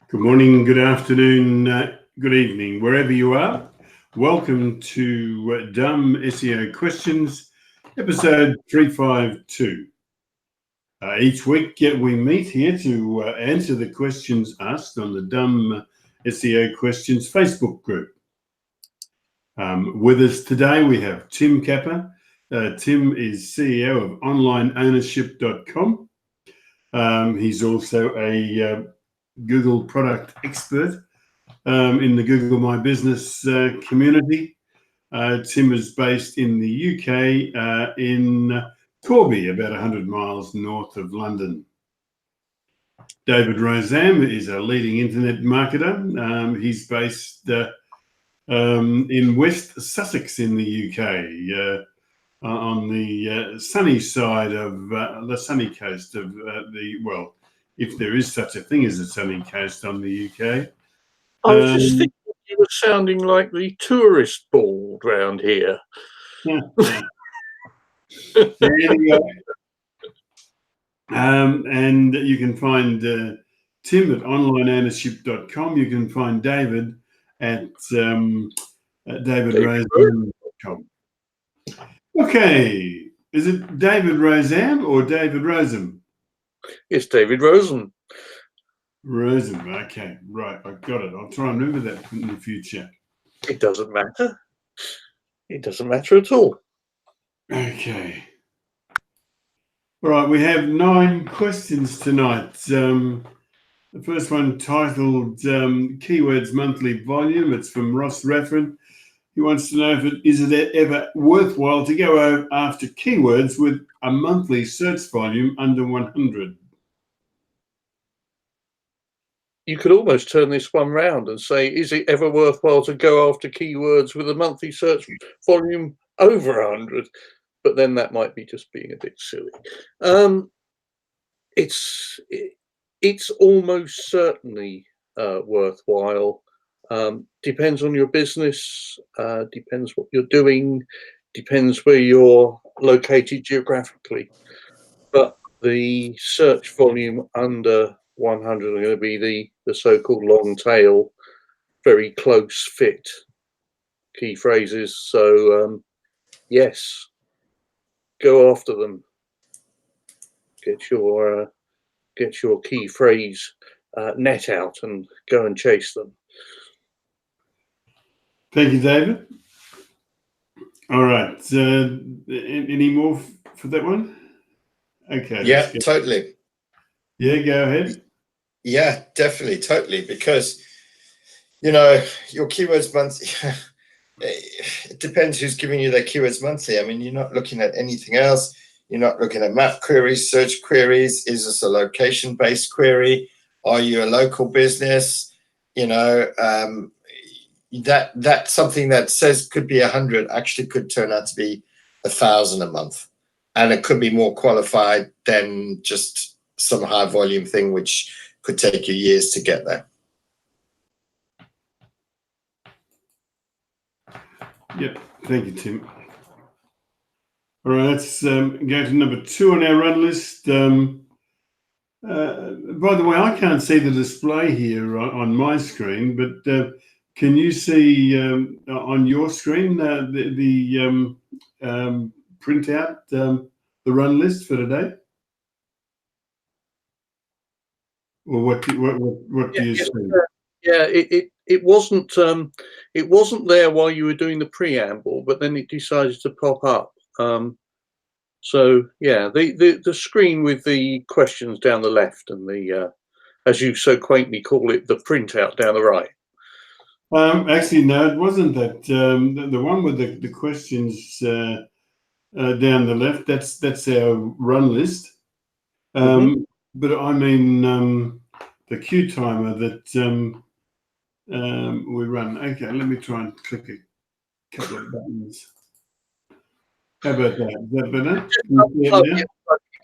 Good morning, good afternoon, good evening, wherever you are. Welcome to Dumb SEO Questions, episode 352. Each week we meet here to answer the questions asked on the Dumb SEO Questions Facebook group. With us today we have Tim Capper. Tim is CEO of onlineownership.com. He's also a Google product expert in the Google My Business community. Tim is based in the UK in Corby, about 100 miles north of London. David Rosam is a leading internet marketer. He's based in West Sussex in the UK, on the sunny side of the sunny coast of if there is such a thing as a sunny coast on the UK. I was just thinking you were sounding like the tourist board round here. Anyway, and you can find Tim at onlineownership.com. You can find David at davidrosam.com. Okay, is it David Rosam or David Rosam? It's David Rosam. Rosam, okay, right, I got it. I'll try and remember that in the future. It doesn't matter. It doesn't matter at all. Okay. All right, we have 9 questions tonight. The first one titled Keywords Monthly Volume. It's from Ross Rathrin. He wants to know is it ever worthwhile to go after keywords with a monthly search volume under 100? You could almost turn this one round and say, is it ever worthwhile to go after keywords with a monthly search volume over 100? But then that might be just being a bit silly. It's almost certainly worthwhile. Depends on your business, depends what you're doing, depends where you're located geographically. But the search volume under 100 are going to be the so-called long tail, very close fit key phrases. So yes, go after them. Get your key phrase net out and go and chase them. Thank you, David. All right. Any more for that one? Okay. Yeah, totally. Yeah, go ahead. Yeah, definitely, totally. Because, your keywords monthly, it depends who's giving you their keywords monthly. I mean, you're not looking at anything else. You're not looking at map queries, search queries. Is this a location-based query? Are you a local business? That something that says could be 100 actually could turn out to be 1,000 a month, and it could be more qualified than just some high volume thing, which could take you years to get there. Yep, thank you, Tim. All right, let's go to number 2 on our run list. By the way, I can't see the display here on my screen, but can you see on your screen the printout, the run list for today? Or what do you see? Yeah, it wasn't there while you were doing the preamble, but then it decided to pop up. So yeah, the screen with the questions down the left and the as you so quaintly call it, the printout down the right. Actually, no, it wasn't that. The one with the questions down the left, that's our run list. But I mean the queue timer that we run. Okay, let me try and click a couple of buttons. How about that? Is that better? Unplug it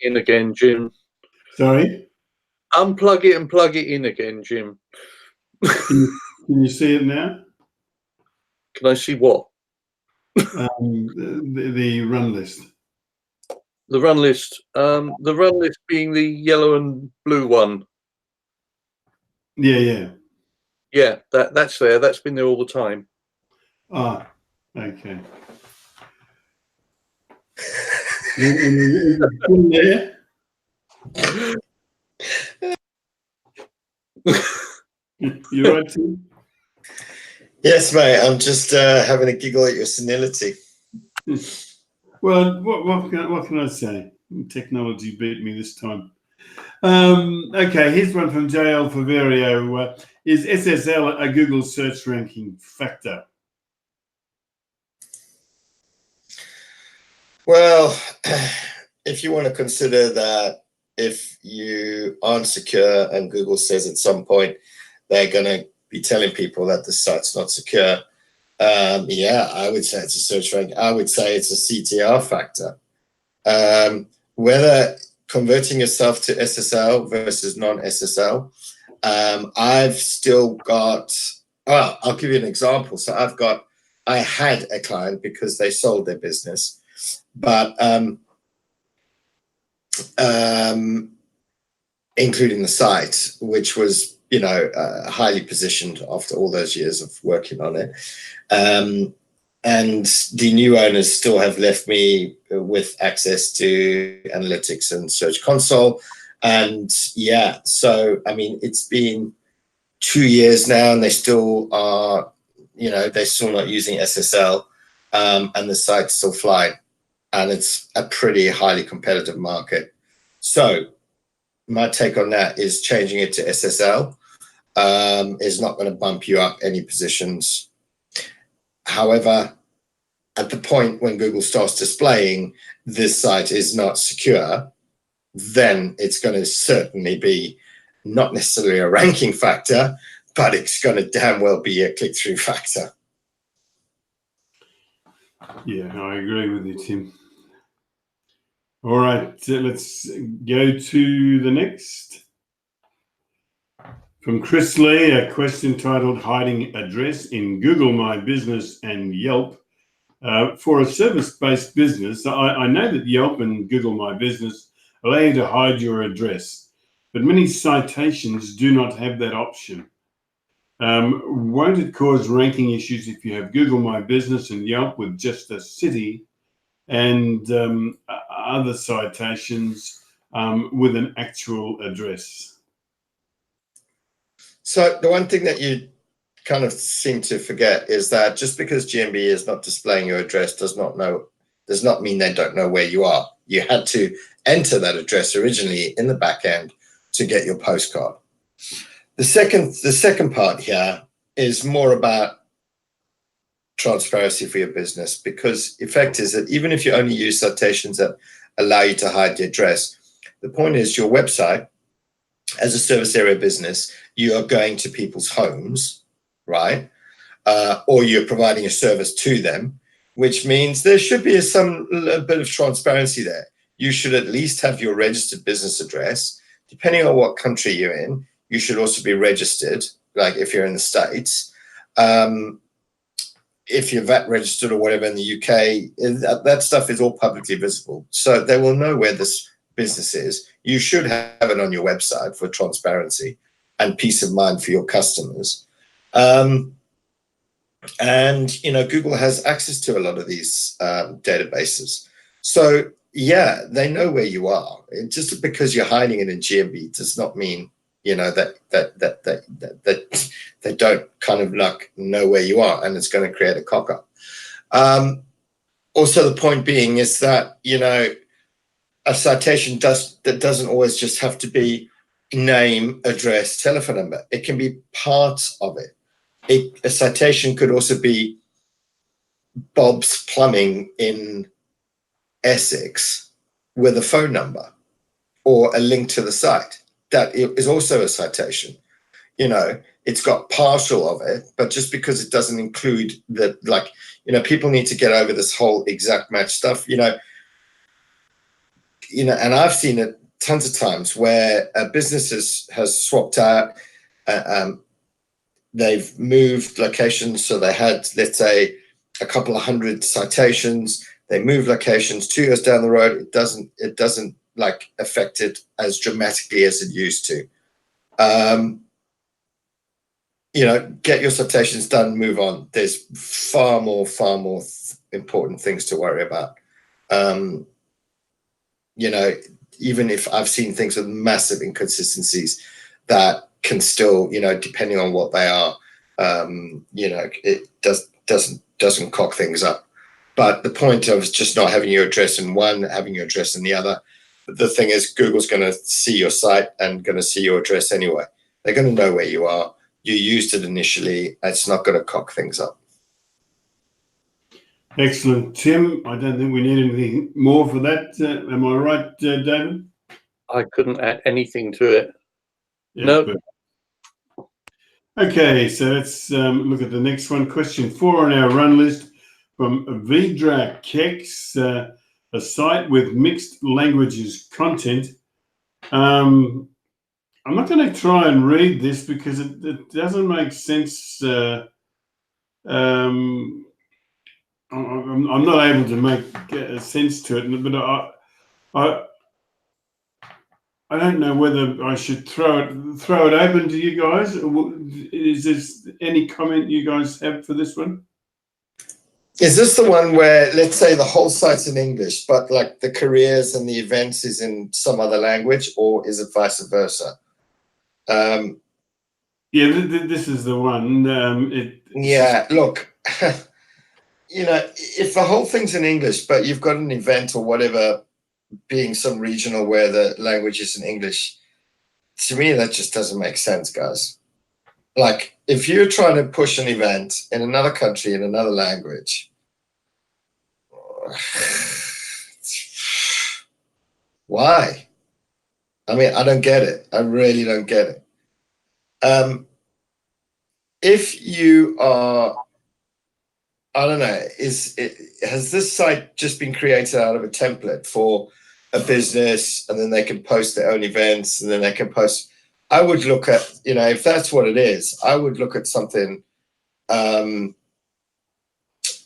in again, Jim. Sorry? Unplug it and plug it in again, Jim. Can you see it now? Can I see what? The run list. The run list. The run list being the yellow and blue one. Yeah. Yeah, that's there. That's been there all the time. Ah, okay. Still there? You right, Tim? Yes, mate. I'm just having a giggle at your senility. Well, what can I say? Technology beat me this time. Okay, here's one from JL Faverio. Is SSL a Google search ranking factor? Well, if you want to consider that if you aren't secure and Google says at some point they're going to be telling people that the site's not secure, yeah, I would say it's a search rank. I would say it's a CTR factor. Whether converting yourself to SSL versus non-SSL, I've still got, well, I'll give you an example. So I had a client because they sold their business, but including the site, which was, highly positioned after all those years of working on it. And the new owners still have left me with access to analytics and Search Console. And yeah, so, I mean, it's been 2 years now and they still are, they're still not using SSL, and the site's still flying. And it's a pretty highly competitive market. So my take on that is changing it to SSL is not going to bump you up any positions. However, at the point when Google starts displaying this site is not secure, then it's going to certainly be not necessarily a ranking factor, but it's going to damn well be a click-through factor. Yeah, I agree with you, Tim. All right, let's go to the next. From Chris Lee, a question titled Hiding Address in Google My Business and Yelp. For a service-based business, I know that Yelp and Google My Business allow you to hide your address, but many citations do not have that option. Won't it cause ranking issues if you have Google My Business and Yelp with just a city and other citations with an actual address? So the one thing that you kind of seem to forget is that just because GMB is not displaying your address does not mean they don't know where you are. You had to enter that address originally in the back end to get your postcard. The second part here is more about transparency for your business, because the effect is that even if you only use citations that allow you to hide the address, the point is your website, as a service area business, you are going to people's homes, right? Or you're providing a service to them, which means there should be a bit of transparency there. You should at least have your registered business address. Depending on what country you're in, you should also be registered, like if you're in the States. If you're VAT registered or whatever in the UK, that stuff is all publicly visible. So they will know where this business is. You should have it on your website for transparency and peace of mind for your customers. And Google has access to a lot of these databases. So yeah, they know where you are. Just because you're hiding it in GMB does not mean that they don't kind of know where you are, and it's going to create a cock up. Also, the point being is that a citation doesn't always just have to be name, address, telephone number. It can be parts of it. A citation could also be Bob's Plumbing in Essex with a phone number or a link to the site. That is also a citation. It's got partial of it, but just because it doesn't include people need to get over this whole exact match stuff. And I've seen it tons of times where a business has swapped out. They've moved locations, so they had, let's say, a couple of hundred citations. They move locations 2 years down the road. It doesn't affect it as dramatically as it used to. get your citations done, move on. There's far more important things to worry about. Even if I've seen things with massive inconsistencies that can still, depending on what they are, it doesn't cock things up. But the point of just not having your address in one, having your address in the other, the thing is Google's going to see your site and going to see your address anyway. They're going to know where you are. You used it initially. It's not going to cock things up. Excellent, Tim. I don't think we need anything more for that. Am I right, David? I couldn't add anything to it. Yeah, No. perfect. Okay, so let's look at the next one. Question 4 on our run list from Vidra Kex, a site with mixed languages content. I'm not going to try and read this because it doesn't make sense. I'm not able to make sense to it, but I don't know whether I should throw it open to you guys. Is there any comment you guys have for this one? Is this the one where, let's say, the whole site's in English, but like the careers and the events is in some other language, or is it vice versa? Yeah, this is the one. Yeah, look, if the whole thing's in English, but you've got an event or whatever being some regional where the language is in English, to me, that just doesn't make sense, guys. Like, if you're trying to push an event in another country in another language, why? I mean, I don't get it. I really don't get it. If you are, I don't know, has this site just been created out of a template for a business, and then they can post their own events, and then they can post? I would look at, if that's what it is, I would look at something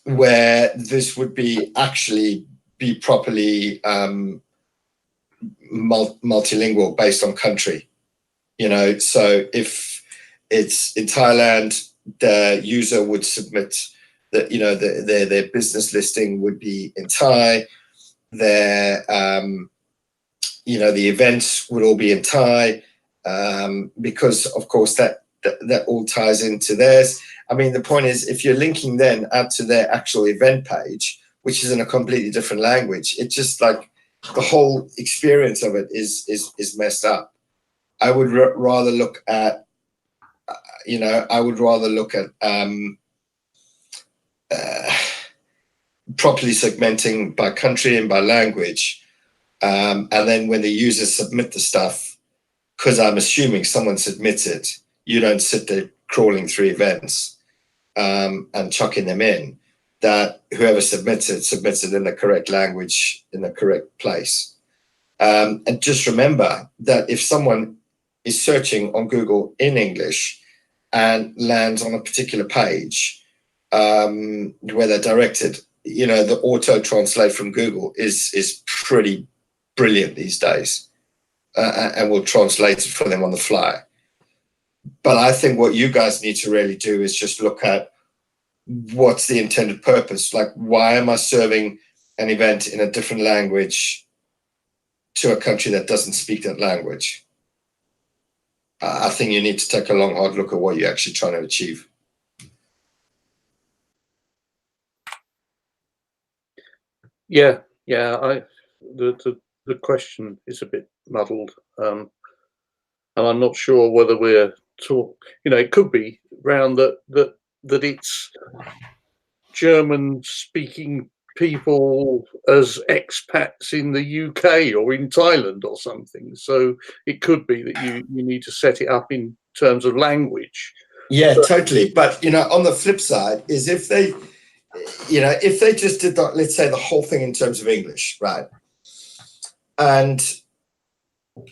where this would be actually be properly multilingual based on country. So if it's in Thailand, the user would submit that, their business listing would be in Thai. Their the events would all be in Thai, because of course that all ties into theirs. I mean, the point is, if you're linking then out to their actual event page, which is in a completely different language, it just like the whole experience of it is messed up. I would rather look at, properly segmenting by country and by language. And then when the users submit the stuff, because I'm assuming someone submitted, you don't sit there crawling through events and chucking them in, that whoever submits it in the correct language, in the correct place. And just remember that if someone is searching on Google in English and lands on a particular page where they're directed, the auto translate from Google is pretty brilliant these days, and will translate it for them on the fly. But I think what you guys need to really do is just look at what's the intended purpose. Like, why am I serving an event in a different language to a country that doesn't speak that language? I think you need to take a long, hard look at what you're actually trying to achieve. Yeah. The question is a bit muddled, and I'm not sure whether we're it could be round that it's German-speaking people as expats in the UK or in Thailand or something. So it could be that you need to set it up in terms of language. Yeah, totally. But on the flip side is if they just did that, let's say the whole thing in terms of English, right? And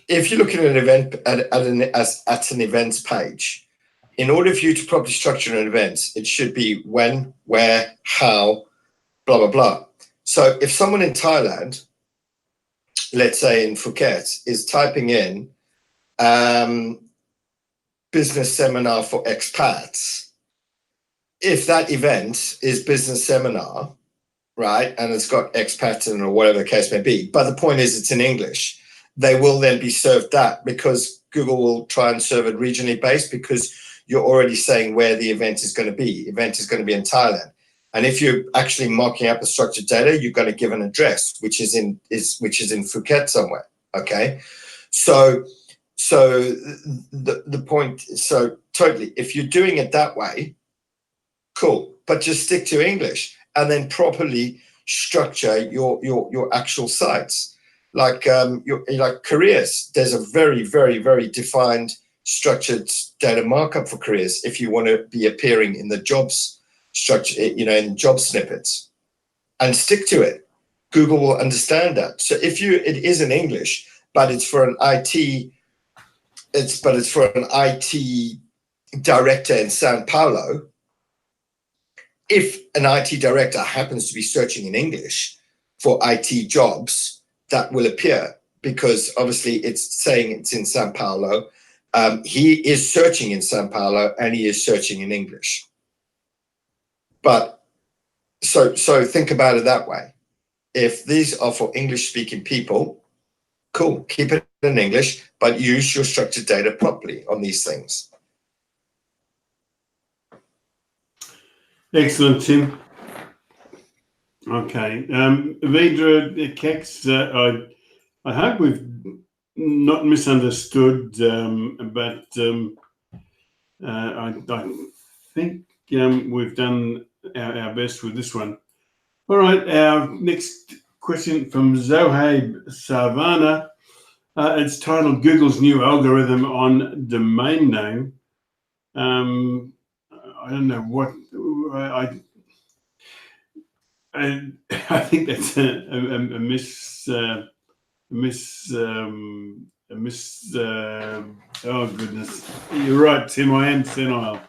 if you're looking at an event at an events page, in order for you to properly structure an event, it should be when, where, how, blah, blah, blah. So if someone in Thailand, let's say in Phuket, is typing in business seminar for expats, if that event is business seminar, right, and it's got expats in or whatever the case may be, but the point is it's in English, they will then be served that, because Google will try and serve it regionally based, because you're already saying where the event is going to be. Event is going to be in Thailand. And if you're actually marking up the structured data, you're going to give an address, which is in Phuket somewhere. Okay, so the point. So totally, if you're doing it that way, cool. But just stick to English and then properly structure your actual sites. Like like careers, there's a very, very, very defined structured data markup for careers if you want to be appearing in the jobs structure, in job snippets, and stick to it. Google will understand that. So if it is in English, but it's for an IT, it's for an IT director in Sao Paulo. If an IT director happens to be searching in English for IT jobs, that will appear, because obviously it's saying it's in Sao Paulo. He is searching in Sao Paulo and he is searching in English. But so think about it that way. If these are for English-speaking people, cool, keep it in English, but use your structured data properly on these things. Excellent, Tim. Okay. Vidra Kex, I hope we've not misunderstood, but I think we've done our best with this one. All right, our next question from Zohaib Savana. It's titled Google's New Algorithm on Domain Name. I don't know what I think that's a oh goodness, you're right, Tim, I am senile.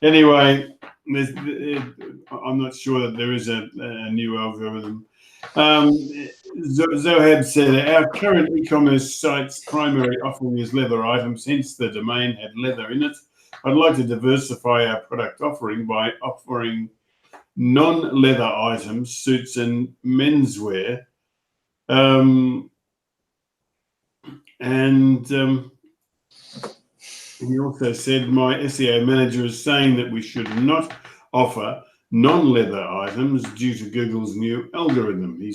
Anyway, I'm not sure that there is a new algorithm. Zohab said, our current e-commerce site's primary offering is leather items, hence the domain had leather in it. I'd like to diversify our product offering by offering non-leather items, suits and menswear. He also said, my SEO manager is saying that we should not offer non-leather items due to Google's new algorithm. He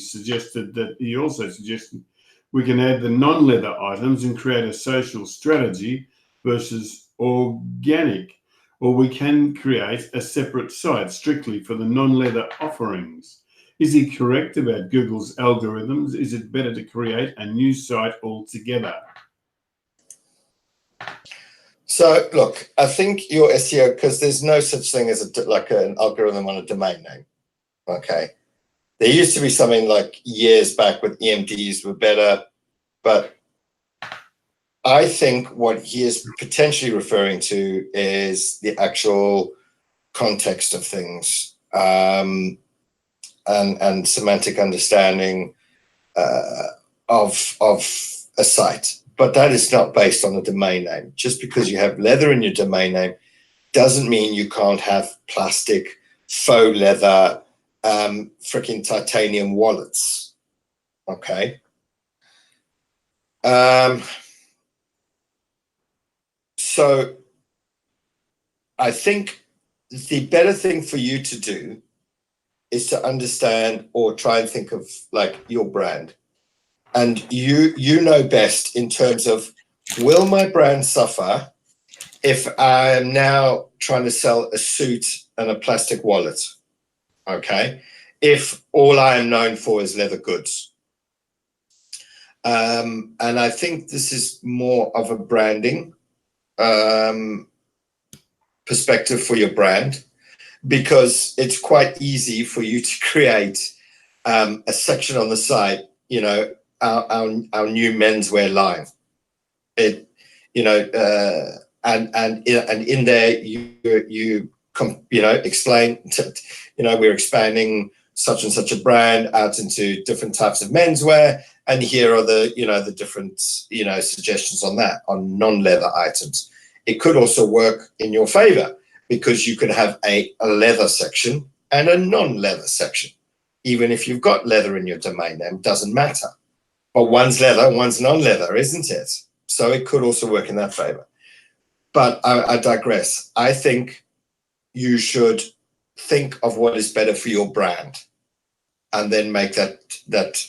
also suggested we can add the non-leather items and create a social strategy versus organic, or we can create a separate site strictly for the non-leather offerings. Is he correct about Google's algorithms? Is it better to create a new site altogether? So look, I think your SEO, because there's no such thing as an algorithm on a domain name. Okay, there used to be something like years back with EMDs were better, but I think what he is potentially referring to is the actual context of things, and semantic understanding of a site. But that is not based on a domain name. Just because you have leather in your domain name doesn't mean you can't have plastic, faux leather, freaking titanium wallets. Okay. So I think the better thing for you to do is to understand or try and think of like your brand. And you know best in terms of, will my brand suffer if I am now trying to sell a suit and a plastic wallet? Okay. If all I am known for is leather goods. And I think this is more of a branding perspective for your brand, because it's quite easy for you to create a section on the site, our new menswear line. And in there you explain, we're expanding such and such a brand out into different types of menswear, and here are the the different suggestions on that, on non-leather items. it could also work in your favor, because you could have a leather section and a non-leather section. Even if you've got leather in your domain name, doesn't matter. But one's leather, one's non-leather, isn't it? So it could also work in that favor. But I digress. I think you should think of what is better for your brand, and then make that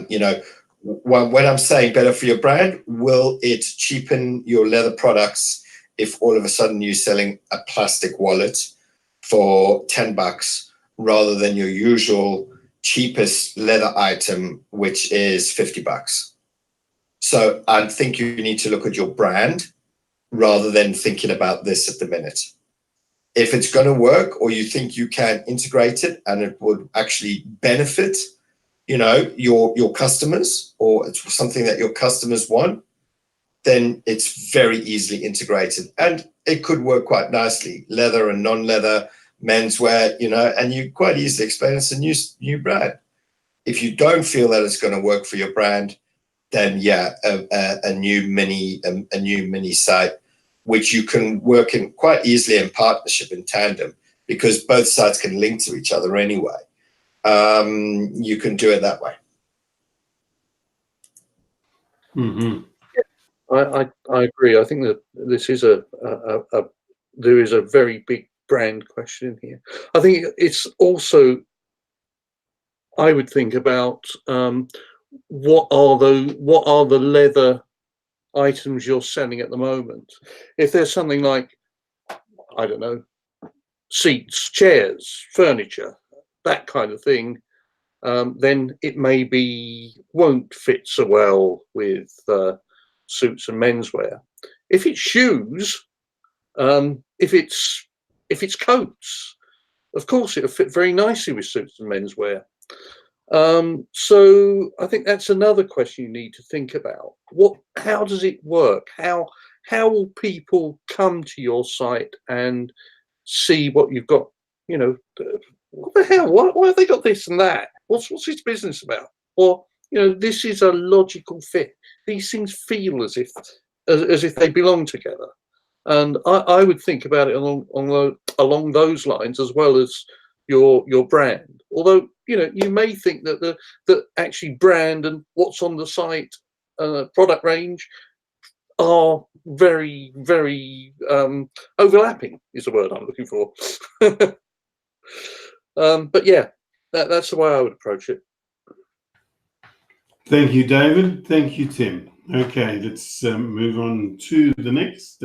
you know, when I'm saying better for your brand, will it cheapen your leather products if all of a sudden you're selling a plastic wallet for $10 rather than your usual cheapest leather item, which is $50? So I think you need to look at your brand rather than thinking about this at the minute. If it's going to work, or you think you can integrate it and it would actually benefit, you know, your customers, or it's something that your customers want, then it's very easily integrated, and it could work quite nicely. Leather and non-leather, menswear, you know, and you quite easily explain it's a new brand. If you don't feel that it's going to work for your brand, then yeah, a new mini site, which you can work in quite easily in partnership, in tandem, because both sites can link to each other anyway. You can do it that way. Mm-hmm. I agree. I think that this is there is a very big brand question in here. I think it's also, I would think about what are the leather items you're selling at the moment. If there's something like, I don't know, seats, chairs, furniture, that kind of thing, then it maybe won't fit so well with suits and menswear. If it's shoes, if it's coats, of course it'll fit very nicely with suits and menswear. So I think that's another question you need to think about. How does it work? How will people come to your site and see what you've got? You know, what the hell? Why have they got this and that? What's this business about? Or, you know, this is a logical fit. These things feel as if they belong together. And I would think about it along those lines, as well as your brand. Although, you know, you may think that that actually brand and what's on the site, product range, are very, very overlapping, is the word I'm looking for. But yeah, that's the way I would approach it. Thank you, David. Thank you, Tim. Okay, let's move on to the next.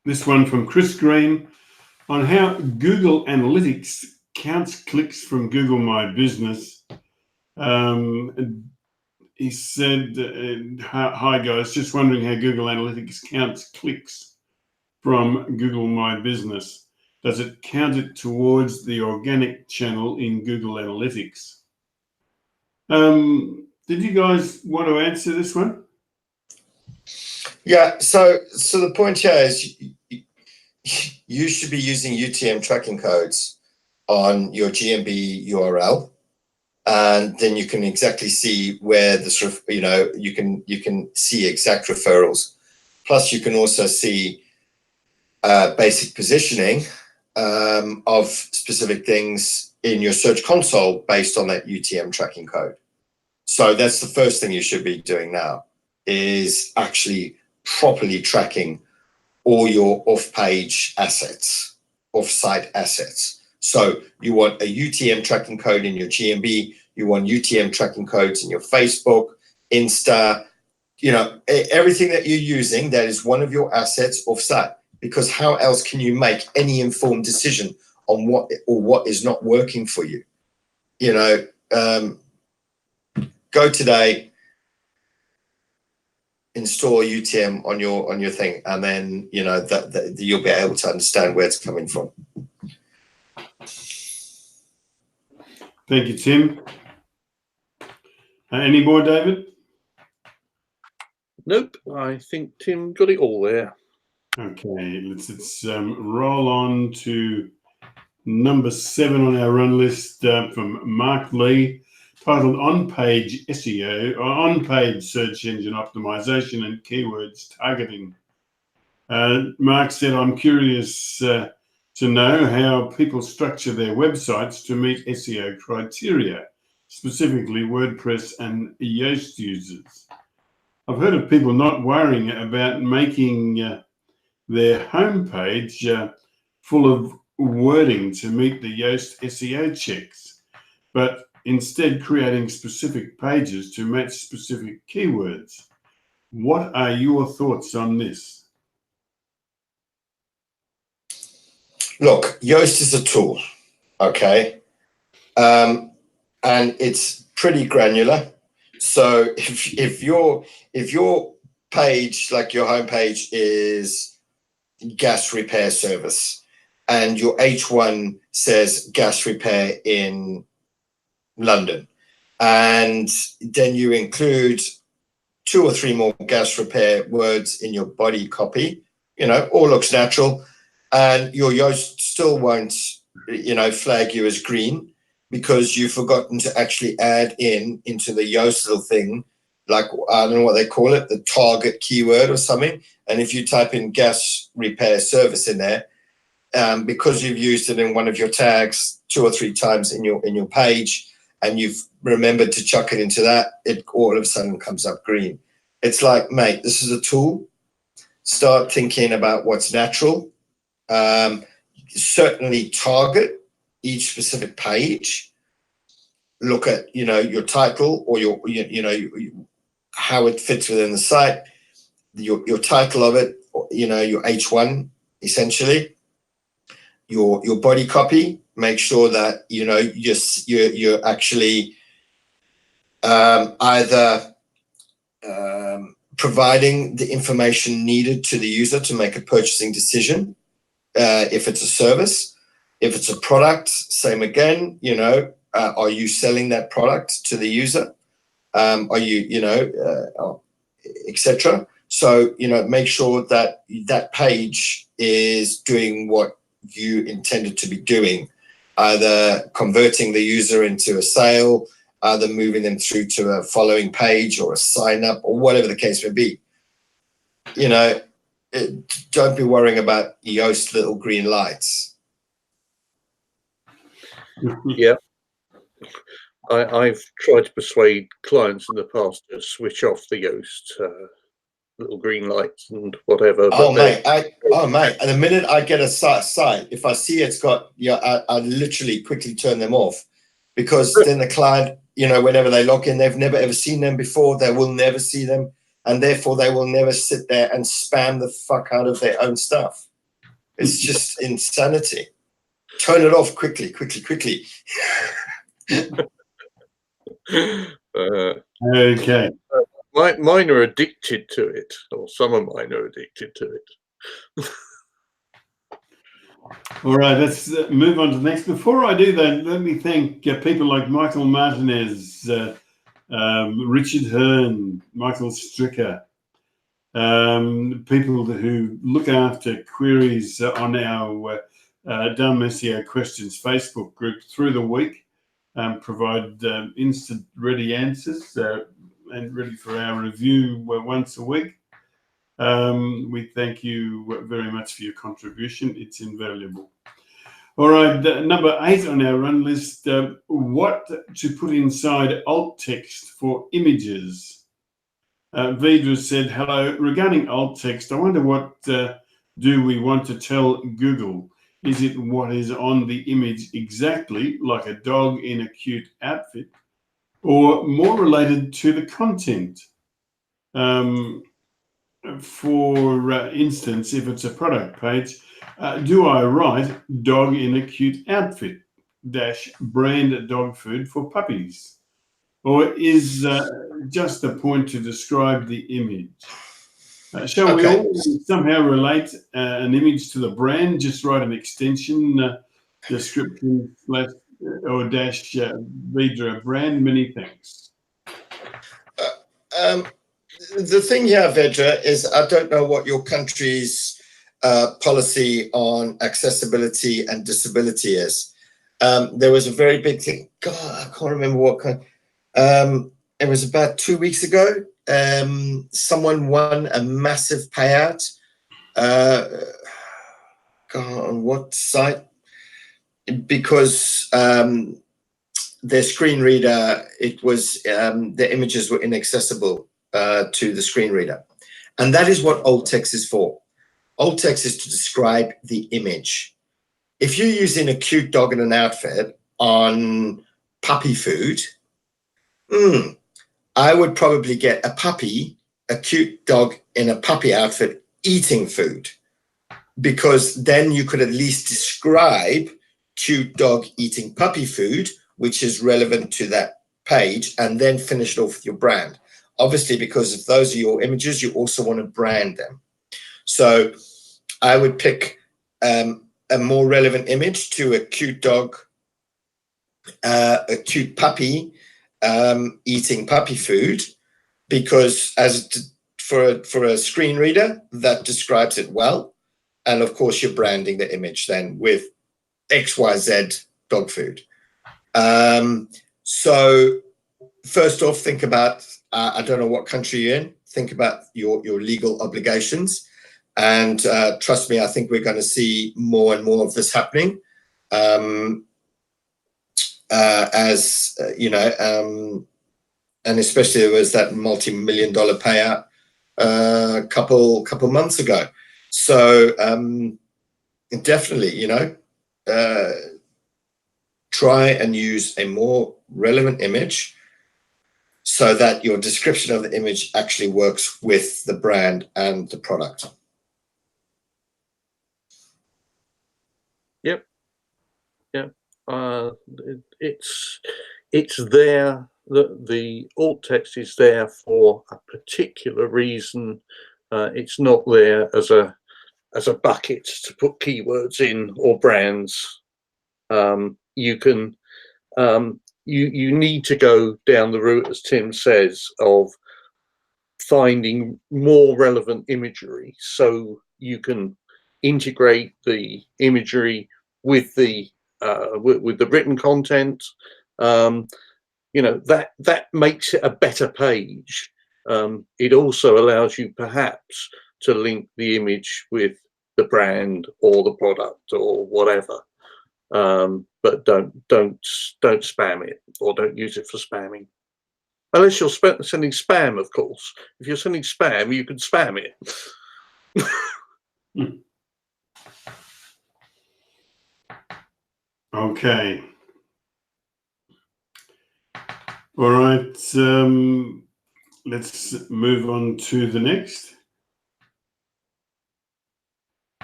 This one from Chris Green on how Google Analytics counts clicks from Google My Business. He said, hi guys, just wondering how Google Analytics counts clicks from Google My Business. Does it count it towards the organic channel in Google Analytics? Did you guys want to answer this one? Yeah, so the point here is you should be using UTM tracking codes on your GMB URL, and then you can exactly see where this, you know, you can see exact referrals. Plus, you can also see basic positioning of specific things in your search console based on that UTM tracking code. So that's the first thing you should be doing now, is actually properly tracking all your off-page assets, off-site assets. So you want a UTM tracking code in your GMB, you want UTM tracking codes in your Facebook, Insta, you know, everything that you're using that is one of your assets off-site, because how else can you make any informed decision on what is not working for you? You know, go today, install UTM on your thing, and then, you know, that you'll be able to understand where it's coming from. Thank you, Tim. Any more, David? Nope, I think Tim got it all there. Okay, let's roll on to number 7 on our run list from Mark Lee. titled On-Page SEO, or On-Page Search Engine Optimization and Keywords Targeting. Mark said, I'm curious to know how people structure their websites to meet SEO criteria, specifically WordPress and Yoast users. I've heard of people not worrying about making their homepage full of wording to meet the Yoast SEO checks, but instead creating specific pages to match specific keywords. What are your thoughts on this? Look, Yoast is a tool, okay? And it's pretty granular. So if your page, like your homepage, is gas repair service, and your H1 says gas repair in London, and then you include 2 or 3 more gas repair words in your body copy, all looks natural, and your Yoast still won't, flag you as green, because you've forgotten to actually add into the Yoast little thing, like, I don't know what they call it, the target keyword or something. And if you type in gas repair service in there, because you've used it in one of your tags 2 or 3 times in your page, and you've remembered to chuck it into that, it all of a sudden comes up green. It's like, mate, this is a tool. Start thinking about what's natural. Certainly target each specific page. Look at, your title, or your how it fits within the site, your title of it, your H1 essentially, your body copy. Make sure that you're actually either providing the information needed to the user to make a purchasing decision. If it's a service, if it's a product, same again. Are you selling that product to the user? Are you, etc. So, make sure that that page is doing what you intended to be doing, either converting the user into a sale, either moving them through to a following page or a sign up, or whatever the case may be. Don't be worrying about Yoast little green lights. Yeah. I've tried to persuade clients in the past to switch off the Yoast little green lights and whatever. Oh mate, and the minute I get a site, if I see it's got, I literally quickly turn them off, because then the client, whenever they log in, they've never ever seen them before. They will never see them, and therefore they will never sit there and spam the fuck out of their own stuff. It's just insanity. Turn it off quickly. Okay. Mine are addicted to it, or some of mine are addicted to it. All right, let's move on to the next. Before I do that, let me thank people like Michael Martinez, Richard Hearn, Michael Stricker, people who look after queries on our Dumb SEO Questions Facebook group through the week, provide instant ready answers and ready for our review once a week. We thank you very much for your contribution. It's invaluable. All right, number 8 on our run list, what to put inside alt text for images. Vidra said, hello, regarding alt text, I wonder what do we want to tell Google? Is it what is on the image exactly, like a dog in a cute outfit, or more related to the content? For instance, if it's a product page, do I write dog in a cute outfit - brand dog food for puppies? Or is just a point to describe the image? Shall we all somehow relate an image to the brand? Just write an extension description / or dash Vidra brand. Many thanks. The thing here, Vedra, is I don't know what your country's policy on accessibility and disability is. There was a very big thing. God, I can't remember what kind. It was about 2 weeks ago. Someone won a massive payout. On what site? Because their screen reader, it was the images were inaccessible to the screen reader. And that is what alt text is for. Alt text is to describe the image. If you're using a cute dog in an outfit on puppy food, I would probably get a puppy, a cute dog in a puppy outfit eating food, because then you could at least describe cute dog eating puppy food, which is relevant to that page, and then finish it off with your brand. Obviously, because if those are your images, you also want to brand them. So I would pick a more relevant image to a cute dog, a cute puppy eating puppy food, because for a screen reader, that describes it well. And of course, you're branding the image then with XYZ dog food. So first off, think about, I don't know what country you're in, think about your legal obligations. And trust me, I think we're going to see more and more of this happening. As you know, and especially there was that multi-million-dollar payout a couple months ago. So definitely, you know, try and use a more relevant image so that your description of the image actually works with the brand and the product. Yep. Yep. It's there. The alt text is there for a particular reason. It's not there as a bucket to put keywords in or brands. You can you need to go down the route, as Tim says, of finding more relevant imagery, so you can integrate the imagery with the written content. You know, that makes it a better page. It also allows you perhaps to link the image with the brand or the product or whatever. But don't spam it, or don't use it for spamming. Unless you're sending spam, of course. If you're sending spam, you can spam it. Okay. All right. Let's move on to the next.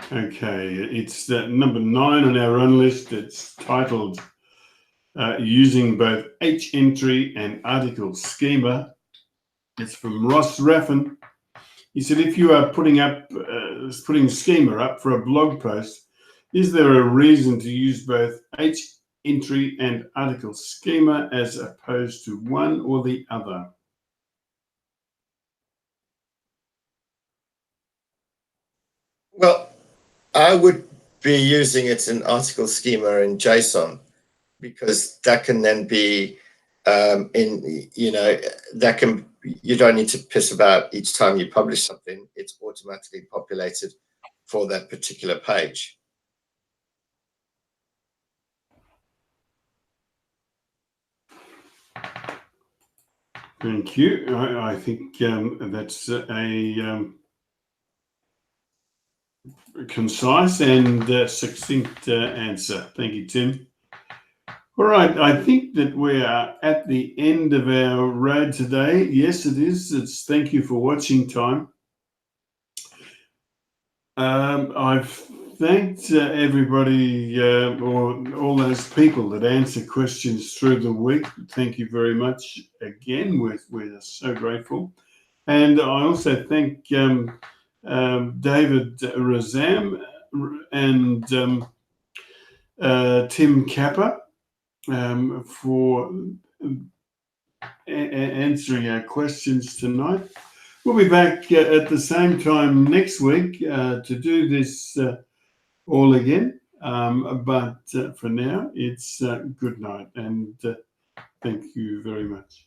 Okay, it's number 9 on our run list. It's titled Using Both H-Entry and Article Schema. It's from Ross Raffin. He said, if you are putting schema up for a blog post, is there a reason to use both H-Entry and article schema as opposed to one or the other? Well, I would be using it in article schema in JSON, because that can then be you don't need to piss about each time you publish something. It's automatically populated for that particular page. Thank you. I think that's a concise and succinct answer. Thank you, Tim. All right, I think that we are at the end of our road today. Yes, it is. It's thank you for watching time. I've thanked everybody, or all those people that answer questions through the week. Thank you very much again. We're so grateful. And I also thank David Razam and Tim Capper for answering our questions tonight. We'll be back at the same time next week to do this all again. But for now, it's good night, and thank you very much.